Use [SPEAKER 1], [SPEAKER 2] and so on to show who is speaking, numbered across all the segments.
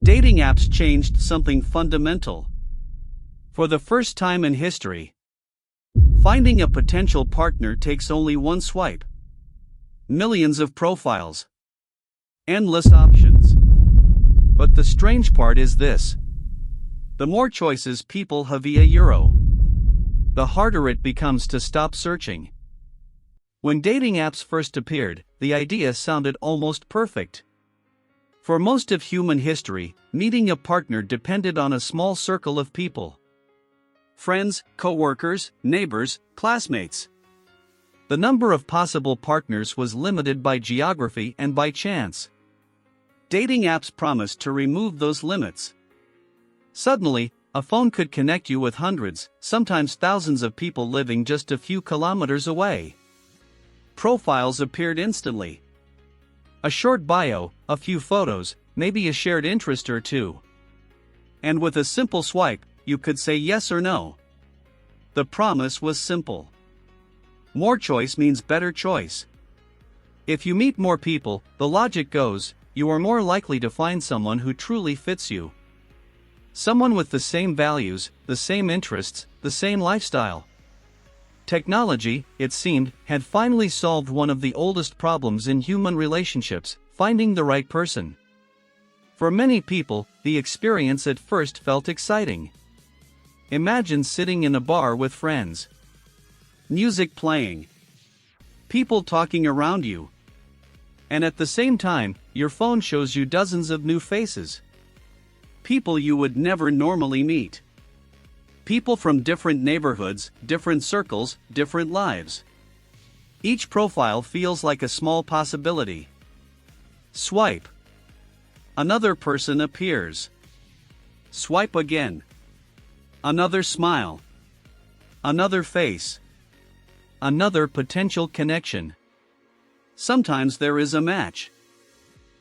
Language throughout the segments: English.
[SPEAKER 1] Dating apps changed something fundamental. For the first time in history, finding a potential partner takes only one swipe. Millions of profiles. Endless options. But the strange part is this. The more choices people have via Euro, the harder it becomes to stop searching. When dating apps first appeared, the idea sounded almost perfect. For most of human history, meeting a partner depended on a small circle of people. Friends, co-workers, neighbors, classmates. The number of possible partners was limited by geography and by chance. Dating apps promised to remove those limits. Suddenly, a phone could connect you with hundreds, sometimes thousands of people living just a few kilometers away. Profiles appeared instantly. A short bio, a few photos, maybe a shared interest or two. And with a simple swipe, you could say yes or no. The promise was simple. More choice means better choice. If you meet more people, the logic goes, you are more likely to find someone who truly fits you. Someone with the same values, the same interests, the same lifestyle. Technology, it seemed, had finally solved one of the oldest problems in human relationships, finding the right person. For many people, the experience at first felt exciting. Imagine sitting in a bar with friends. Music playing. People talking around you. And at the same time, your phone shows you dozens of new faces. People you would never normally meet. People from different neighborhoods, different circles, different lives. Each profile feels like a small possibility. Swipe. Another person appears. Swipe again. Another smile. Another face. Another potential connection. Sometimes there is a match.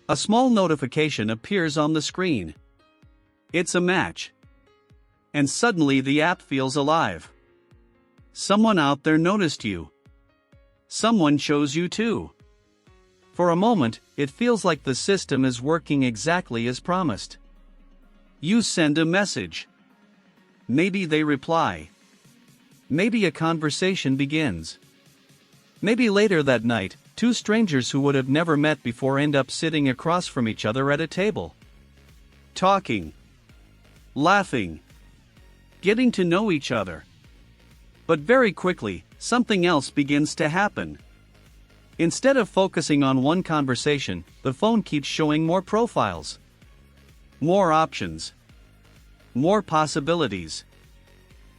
[SPEAKER 1] A small notification appears on the screen. It's a match. And suddenly the app feels alive. Someone out there noticed you. Someone chose you too. For a moment, it feels like the system is working exactly as promised. You send a message. Maybe they reply. Maybe a conversation begins. Maybe later that night, two strangers who would have never met before end up sitting across from each other at a table. Talking. Laughing. Getting to know each other. But very quickly, something else begins to happen. Instead of focusing on one conversation, the phone keeps showing more profiles. More options. More possibilities.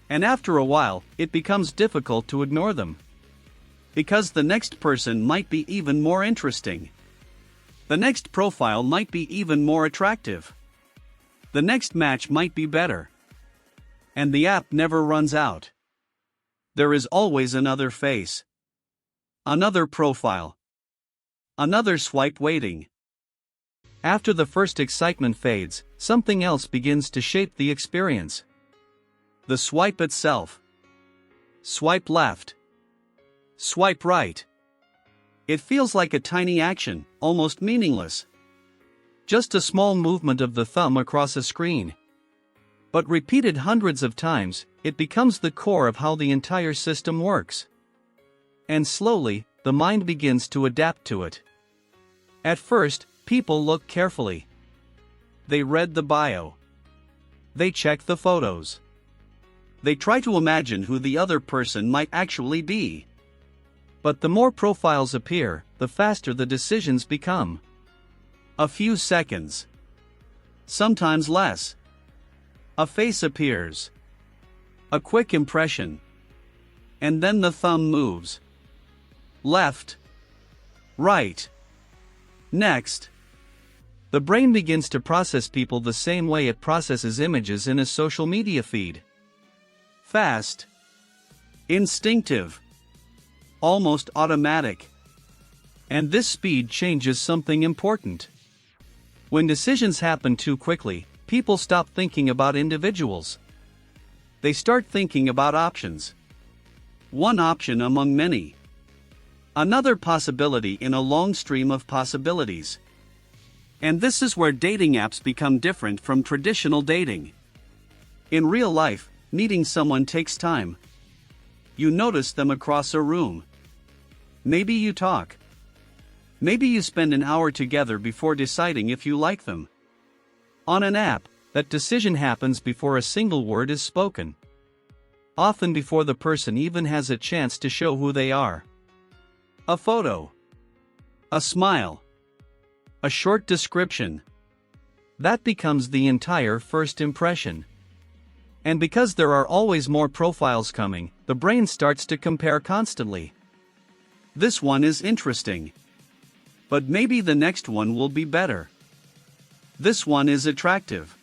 [SPEAKER 1] And after a while, it becomes difficult to ignore them. Because the next person might be even more interesting. The next profile might be even more attractive. The next match might be better. And the app never runs out. There is always another face. Another profile. Another swipe waiting. After the first excitement fades, something else begins to shape the experience. The swipe itself. Swipe left. Swipe right. It feels like a tiny action, almost meaningless. Just a small movement of the thumb across a screen. But repeated hundreds of times, it becomes the core of how the entire system works. And slowly, the mind begins to adapt to it. At first, people look carefully. They read the bio. They check the photos. They try to imagine who the other person might actually be. But the more profiles appear, the faster the decisions become. A few seconds. Sometimes less. A face appears. A quick impression. And then the thumb moves. Left. Right. Next. The brain begins to process people the same way it processes images in a social media feed. Fast. Instinctive. Almost automatic. And this speed changes something important. When decisions happen too quickly, people stop thinking about individuals. They start thinking about options. One option among many. Another possibility in a long stream of possibilities. And this is where dating apps become different from traditional dating. In real life, meeting someone takes time. You notice them across a room. Maybe you talk. Maybe you spend an hour together before deciding if you like them. On an app, that decision happens before a single word is spoken. Often before the person even has a chance to show who they are. A photo. A smile. A short description. That becomes the entire first impression. And because there are always more profiles coming, the brain starts to compare constantly. This one is interesting. But maybe the next one will be better. This one is attractive.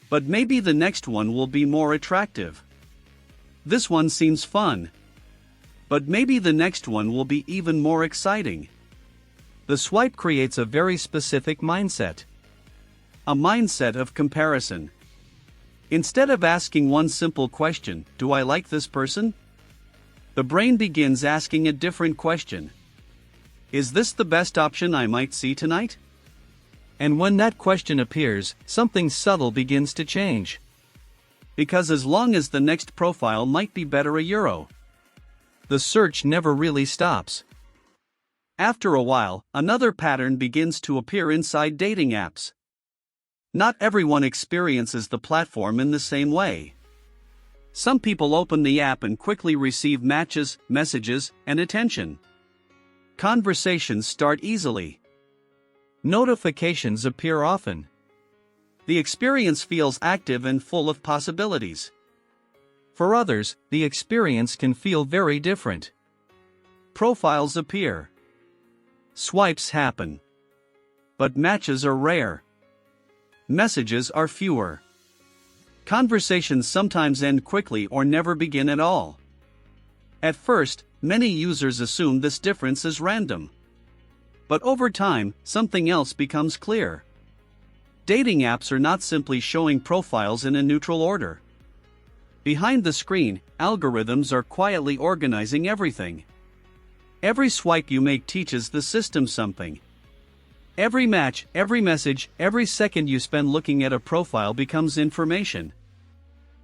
[SPEAKER 1] But maybe the next one will be more attractive. This one seems fun. But maybe the next one will be even more exciting. The swipe creates a very specific mindset. A mindset of comparison. Instead of asking one simple question, do I like this person? The brain begins asking a different question. Is this the best option I might see tonight? And when that question appears, something subtle begins to change. Because as long as the next profile might be better euro, the search never really stops. After a while, another pattern begins to appear inside dating apps. Not everyone experiences the platform in the same way. Some people open the app and quickly receive matches, messages, and attention. Conversations start easily. Notifications appear often. The experience feels active and full of possibilities. For others, the experience can feel very different. Profiles appear. Swipes happen. But matches are rare. Messages are fewer. Conversations sometimes end quickly or never begin at all. At first, many users assume this difference is random. But over time, something else becomes clear. Dating apps are not simply showing profiles in a neutral order. Behind the screen, algorithms are quietly organizing everything. Every swipe you make teaches the system something. Every match, every message, every second you spend looking at a profile becomes information.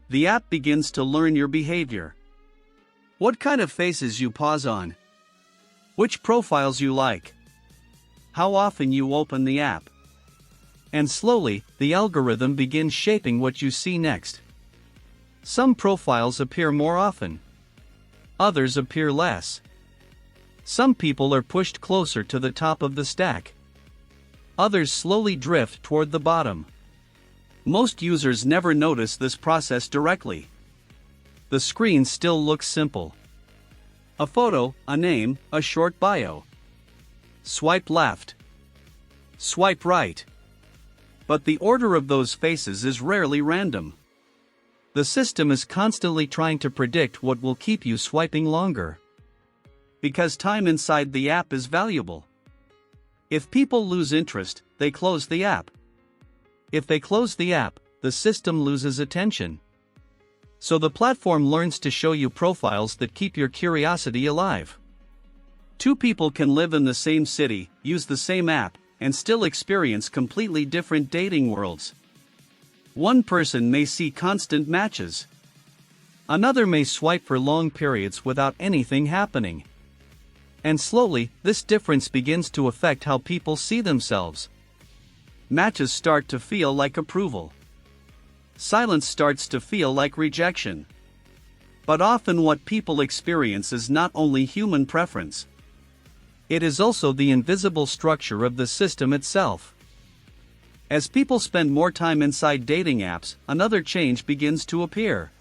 [SPEAKER 1] The app begins to learn your behavior. What kind of faces you pause on. Which profiles you like. How often you open the app. And slowly, the algorithm begins shaping what you see next. Some profiles appear more often. Others appear less. Some people are pushed closer to the top of the stack. Others slowly drift toward the bottom. Most users never notice this process directly. The screen still looks simple. A photo, a name, a short bio. Swipe left. Swipe right. But the order of those faces is rarely random. The system is constantly trying to predict what will keep you swiping longer. Because time inside the app is valuable. If people lose interest, they close the app. If they close the app, the system loses attention. So the platform learns to show you profiles that keep your curiosity alive. Two people can live in the same city, use the same app, and still experience completely different dating worlds. One person may see constant matches. Another may swipe for long periods without anything happening. And slowly, this difference begins to affect how people see themselves. Matches start to feel like approval. Silence starts to feel like rejection. But often what people experience is not only human preference. It is also the invisible structure of the system itself. As people spend more time inside dating apps, another change begins to appear.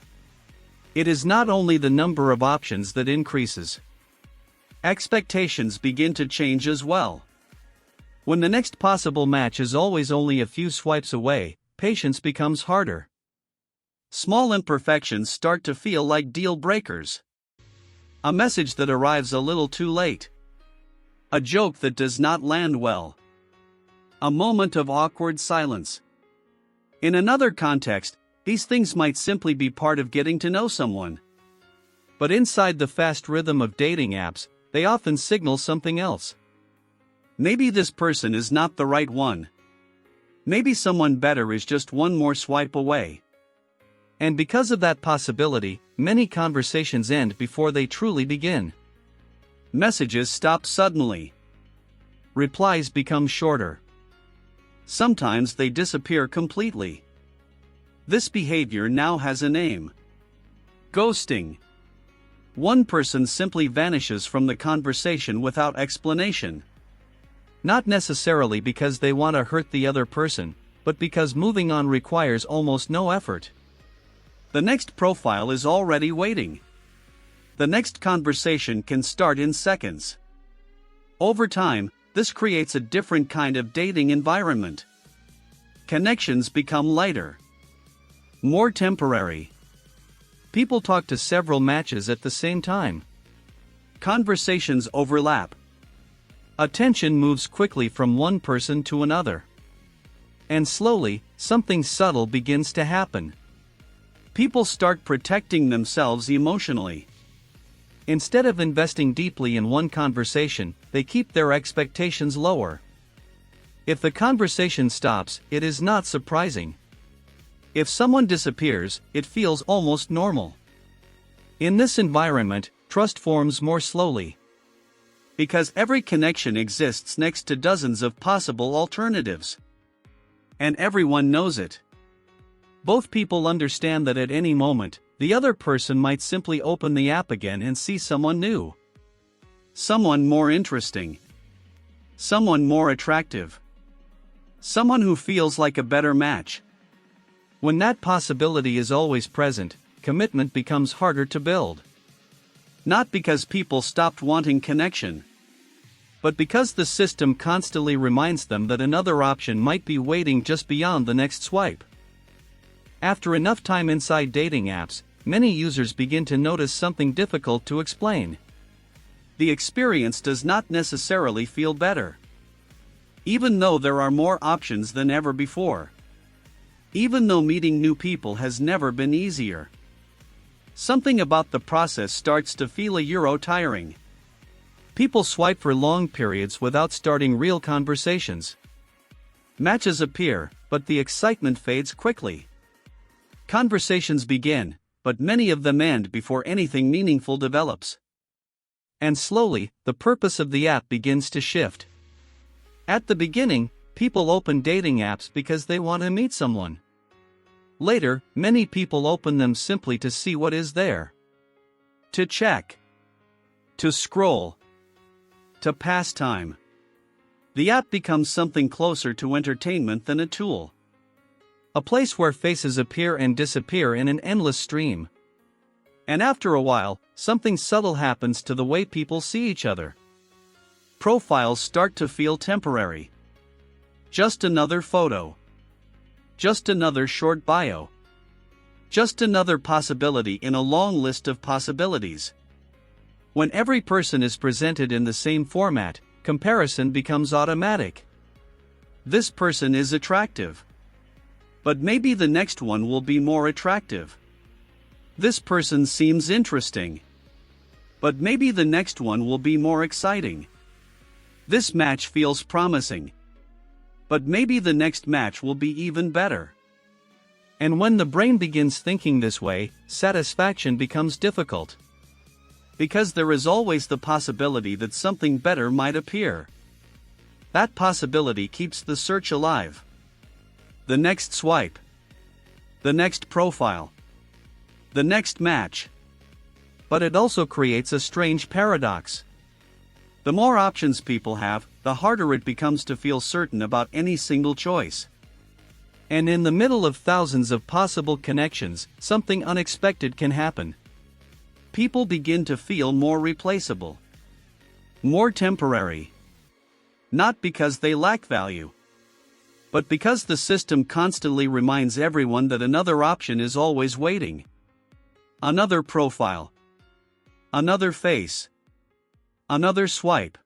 [SPEAKER 1] It is not only the number of options that increases. Expectations begin to change as well. When the next possible match is always only a few swipes away, patience becomes harder. Small imperfections start to feel like deal breakers. A message that arrives a little too late. A joke that does not land well. A moment of awkward silence. In another context, these things might simply be part of getting to know someone. But inside the fast rhythm of dating apps, they often signal something else. Maybe this person is not the right one. Maybe someone better is just one more swipe away. And because of that possibility, many conversations end before they truly begin. Messages stop suddenly. Replies become shorter. Sometimes they disappear completely. This behavior now has a name: ghosting. One person simply vanishes from the conversation without explanation. Not necessarily because they want to hurt the other person, but because moving on requires almost no effort. The next profile is already waiting. The next conversation can start in seconds. Over time, this creates a different kind of dating environment. Connections become lighter, more temporary. People talk to several matches at the same time. Conversations overlap. Attention moves quickly from one person to another. And slowly, something subtle begins to happen. People start protecting themselves emotionally. Instead of investing deeply in one conversation, they keep their expectations lower. If the conversation stops, it is not surprising. If someone disappears, it feels almost normal. In this environment, trust forms more slowly. Because every connection exists next to dozens of possible alternatives. And everyone knows it. Both people understand that at any moment, the other person might simply open the app again and see someone new. Someone more interesting. Someone more attractive. Someone who feels like a better match. When that possibility is always present, commitment becomes harder to build. Not because people stopped wanting connection, but because the system constantly reminds them that another option might be waiting just beyond the next swipe. After enough time inside dating apps, many users begin to notice something difficult to explain. The experience does not necessarily feel better. Even though there are more options than ever before. Even though meeting new people has never been easier. Something about the process starts to feel tiring. People swipe for long periods without starting real conversations. Matches appear, but the excitement fades quickly. Conversations begin, but many of them end before anything meaningful develops. And slowly, the purpose of the app begins to shift. At the beginning, people open dating apps because they want to meet someone. Later, many people open them simply to see what is there. To check. To scroll. To pass time. The app becomes something closer to entertainment than a tool. A place where faces appear and disappear in an endless stream. And after a while, something subtle happens to the way people see each other. Profiles start to feel temporary. Just another photo. Just another short bio. Just another possibility in a long list of possibilities. When every person is presented in the same format, comparison becomes automatic. This person is attractive. But maybe the next one will be more attractive. This person seems interesting. But maybe the next one will be more exciting. This match feels promising. But maybe the next match will be even better. And when the brain begins thinking this way, satisfaction becomes difficult. Because there is always the possibility that something better might appear. That possibility keeps the search alive. The next swipe. The next profile. The next match. But it also creates a strange paradox. The more options people have, the harder it becomes to feel certain about any single choice. And in the middle of thousands of possible connections, something unexpected can happen. People begin to feel more replaceable. More temporary. Not because they lack value, but because the system constantly reminds everyone that another option is always waiting. Another profile. Another face. Another swipe.